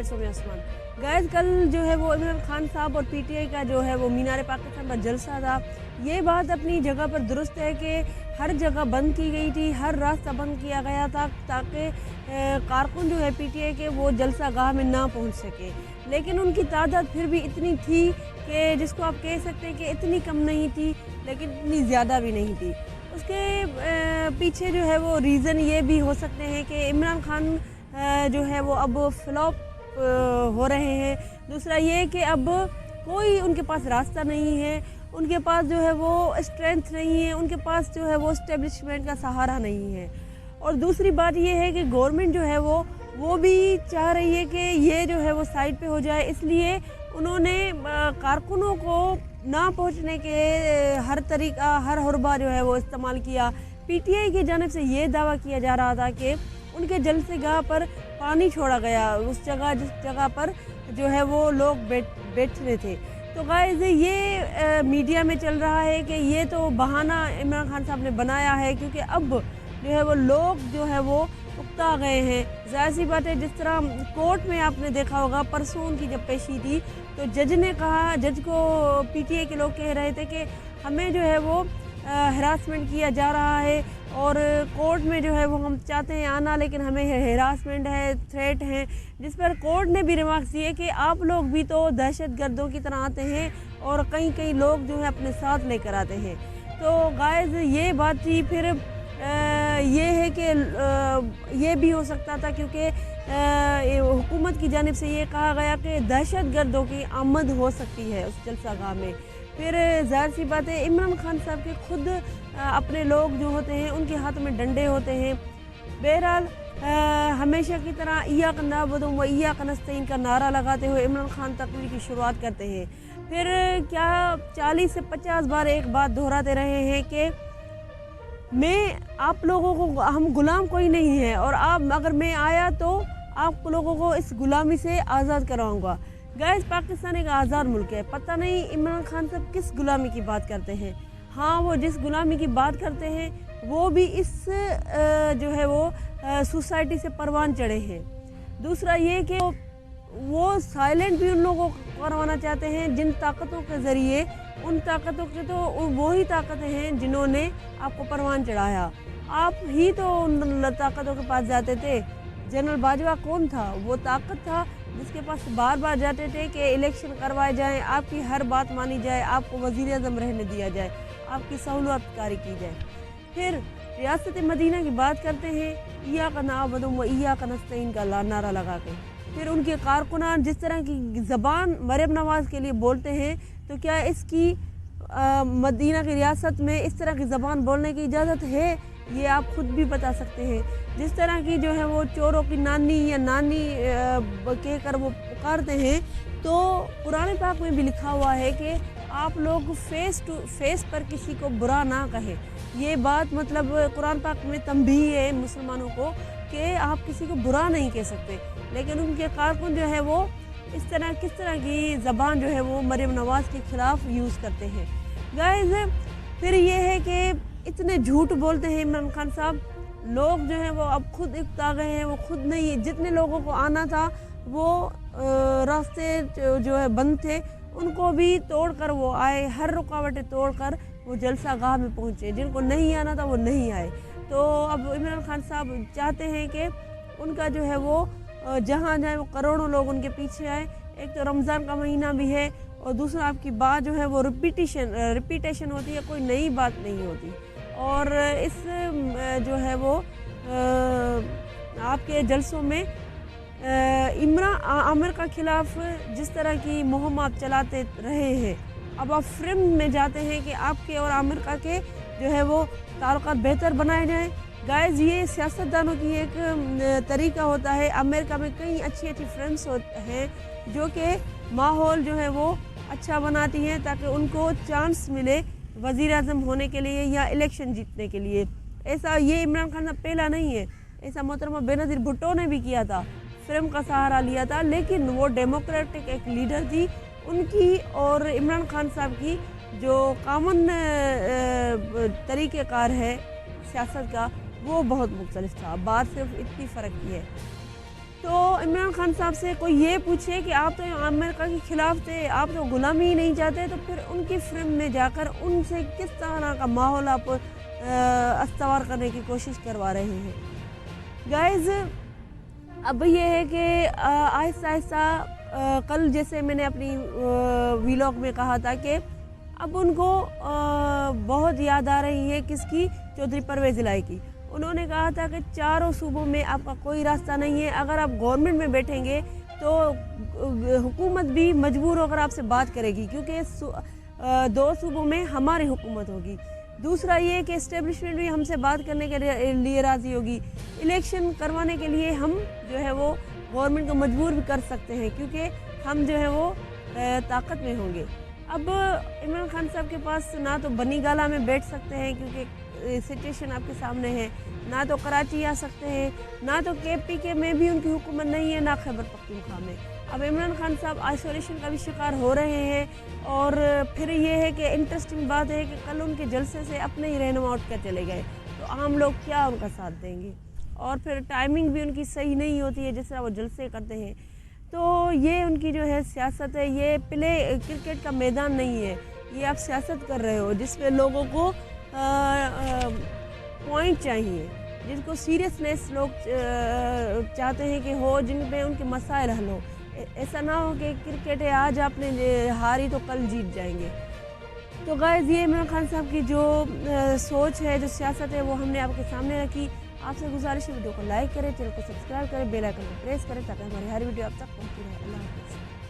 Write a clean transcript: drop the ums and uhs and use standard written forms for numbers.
पेट्सों में आसमान। गाइस कल जो है वो इमरान खान साहब और पीटीआई का जो है वो मीनार पाकिस्तान पर जलसा था। ये बात अपनी जगह पर दुरुस्त है कि हर जगह बंद की गई थी, हर रास्ता बंद किया गया था ताकि कारकुन जो है पीटीआई के वो जलसा गाह में ना पहुंच सके। लेकिन उनकी तादाद फिर भी इतनी थी कि जिसको आप कह सकते हैं कि इतनी कम नहीं थी लेकिन इतनी ज़्यादा भी नहीं थी। उसके पीछे जो है वो रीज़न ये भी हो सकते हैं कि इमरान खान जो है वो अब फ्लॉप हो रहे हैं। दूसरा ये कि अब कोई उनके पास रास्ता नहीं है, उनके पास जो है वो स्ट्रेंथ नहीं है, उनके पास जो है वो इस्टेब्लिशमेंट का सहारा नहीं है। और दूसरी बात ये है कि गवर्नमेंट जो है वो भी चाह रही है कि ये जो है वो साइड पे हो जाए, इसलिए उन्होंने कारकुनों को ना पहुंचने के हर तरीका हर हरबा जो है वो इस्तेमाल किया। पीटीआई की जानिब से ये दावा किया जा रहा था कि उनके जलसेगाह पर पानी छोड़ा गया, उस जगह जिस जगह पर जो है वो लोग बैठ रहे थे। तो गाइस ये मीडिया में चल रहा है कि ये तो बहाना इमरान खान साहब ने बनाया है, क्योंकि अब जो है वो लोग जो है वो उकता गए हैं। ज़ाहिर सी बात है, जिस तरह कोर्ट में आपने देखा होगा परसों उनकी जब पेशी थी तो जज ने कहा, जज को पीटीआई के लोग कह रहे थे कि हमें जो है वो हरासमेंट किया जा रहा है और कोर्ट में जो है वो हम चाहते हैं आना, लेकिन हमें हरासमेंट है, थ्रेट है। जिस पर कोर्ट ने भी रिमार्क्स दिए कि आप लोग भी तो दहशत गर्दों की तरह आते हैं और कई लोग जो है अपने साथ लेकर आते हैं। तो गाइस ये बात थी। फिर ये है कि ये भी हो सकता था क्योंकि हुकूमत की जानिब से ये कहा गया कि दहशत गर्दों की आमद हो सकती है उस जलसागाह में। फिर ज़ाहिर सी बात है इमरान खान साहब के खुद अपने लोग जो होते हैं उनके हाथ में डंडे होते हैं। बहरहाल हमेशा की तरह इय्याक नअबुदु व इय्याक नस्तईन का नारा लगाते हुए इमरान खान तकरीर की शुरुआत करते हैं। फिर क्या 40 से 50 बार एक बात दोहराते रहे हैं कि मैं आप लोगों को, हम गुलाम कोई नहीं है और आप अगर मैं आया तो आप लोगों को इस गुलामी से आज़ाद कराऊंगा। गाइस पाकिस्तान एक आज़ाद मुल्क है, पता नहीं इमरान खान साहब किस गुलामी की बात करते हैं। हाँ, वो जिस गुलामी की बात करते हैं वो भी इस जो है वो सोसाइटी से परवान चढ़े हैं। दूसरा ये कि वो साइलेंट भी उन लोगों को करवाना चाहते हैं जिन ताकतों के ज़रिए, उन ताकतों के तो वही ताकतें हैं जिन्होंने आपको परवान चढ़ाया। आप ही तो उन ताकतों के पास जाते थे। जनरल बाजवा कौन था? वो ताकत था जिसके पास बार बार जाते थे कि इलेक्शन करवाए जाएं, आपकी हर बात मानी जाए, आपको वज़ीर आज़म रहने दिया जाए, आपकी सहूलत कारी की जाए। फिर रियासत मदीना की बात करते हैं, इय्याक नअबुदु व इय्याक नस्तईन का नारा लगा के। फिर उनके कारकुनान जिस तरह की ज़बान मरियम नवाज़ के लिए बोलते हैं, तो क्या इसकी मदीना की रियासत में इस तरह की ज़बान बोलने की इजाज़त है? ये आप खुद भी बता सकते हैं। जिस तरह की जो है वो चोरों की नानी या नानी कहकर वो पुकारते हैं, तो कुरान पाक में भी लिखा हुआ है कि आप लोग फेस टू फेस पर किसी को बुरा ना कहें। ये बात मतलब कुरान पाक में तंबीह है मुसलमानों को कि आप किसी को बुरा नहीं कह सकते। लेकिन उनके कारकुन जो है वो किस तरह की ज़बान जो है वो मरियम नवाज़ के ख़िलाफ़ यूज़ करते हैं। गाइस फिर ये है कि इतने झूठ बोलते हैं इमरान खान साहब, लोग जो हैं वो अब खुद इकता गए हैं, वो खुद नहीं, जितने लोगों को आना था वो रास्ते जो है बंद थे उनको भी तोड़कर वो आए, हर रुकावटें तोड़कर वो जलसा गाह में पहुँचे। जिनको नहीं आना था वो नहीं आए। तो अब इमरान खान साहब चाहते हैं कि उनका जो है वो जहाँ जाए वो करोड़ों लोग उनके पीछे आए। एक तो रमज़ान का महीना भी है और दूसरा आपकी बात जो है वो रिपीटेशन होती है, कोई नई बात नहीं होती। और इस जो है वो आपके जलसों में आमिर के ख़िलाफ़ जिस तरह की मुहिम आप चलाते रहे हैं, अब आप फ्रेम में जाते हैं कि आपके और आमिर के जो है वो ताल्लुकात बेहतर बनाए जाएं। गाइस ये सियासतदानों की एक तरीका होता है। अमेरिका में कई अच्छी फ्रेंड्स हैं जो कि माहौल जो है वो अच्छा बनाती हैं ताकि उनको चांस मिले वज़ीर आज़म होने के लिए या इलेक्शन जीतने के लिए। ऐसा ये इमरान खान साहब पहला नहीं है, ऐसा मोहतरमा बेनज़ीर भुट्टो ने भी किया था, फिल्म का सहारा लिया था, लेकिन वो डेमोक्रेटिक एक लीडर थी। उनकी और इमरान खान साहब की जो कॉमन तरीक़ेकार है सियासत का वो बहुत मुख्तलिफ था। बात सिर्फ इतनी फ़र्क की है। تو عمران خان صاحب سے کوئی یہ پوچھے کہ آپ تو امریکہ کے خلاف تھے، آپ تو غلامی ہی نہیں چاہتے، تو پھر ان کی فریم میں جا کر ان سے کس طرح کا ماحول آپ استوار کرنے کی کوشش کروا رہے ہیں۔ گائز اب یہ ہے کہ آہستہ آہستہ کل جیسے میں نے اپنی ویلاگ میں کہا تھا کہ اب ان کو بہت یاد آ رہی ہے کس کی، چودھری پرویز الہی کی۔ انہوں نے کہا تھا کہ چاروں صوبوں میں آپ کا کوئی راستہ نہیں ہے، اگر آپ گورنمنٹ میں بیٹھیں گے تو حکومت بھی مجبور ہو کر آپ سے بات کرے گی، کیونکہ 2 صوبوں میں ہماری حکومت ہوگی۔ دوسرا یہ کہ اسٹیبلشمنٹ بھی ہم سے بات کرنے کے لیے راضی ہوگی۔ الیکشن کروانے کے لیے ہم جو ہے وہ گورنمنٹ کو مجبور بھی کر سکتے ہیں، کیونکہ ہم جو ہے وہ طاقت میں ہوں گے۔ اب عمران خان صاحب کے پاس نہ تو بنی گالہ میں بیٹھ سکتے ہیں کیونکہ سچویشن آپ کے سامنے ہے، نہ تو کراچی آ سکتے ہیں، نہ تو KPK میں بھی ان کی حکومت نہیں ہے، نہ خیبر پختونخوا میں۔ اب عمران خان صاحب آئسولیشن کا بھی شکار ہو رہے ہیں، اور پھر یہ ہے کہ انٹرسٹنگ بات ہے کہ کل ان کے جلسے سے اپنے ہی رہنما اٹھ کر چلے گئے، تو عام لوگ کیا ان کا ساتھ دیں گے، اور پھر ٹائمنگ بھی ان کی صحیح نہیں ہوتی ہے جس طرح وہ جلسے کرتے ہیں۔ تو یہ ان کی جو ہے سیاست ہے، یہ کرکٹ کا میدان نہیں ہے، یہ آپ سیاست کر رہے ہو جس پہ لوگوں کو پوائنٹ چاہیے، جن کو سیریسنیس لوگ چاہتے ہیں کہ ہو، جن پہ ان کے مسائل حل ہو۔ ایسا نہ ہو کہ کرکٹ ہے آج آپ نے ہاری تو کل جیت جائیں گے۔ تو غائز یہ عمران خان صاحب کی جو سوچ ہے، جو سیاست ہے، وہ ہم نے آپ کے سامنے رکھی۔ آپ سے گزارش ہے ویڈیو کو لائک کریں، چینل کو سبسکرائب کریں، بیل آئیکن کو پریس کریں تاکہ ہماری ہر ویڈیو آپ تک پہنچتی رہے۔ اللہ حافظ۔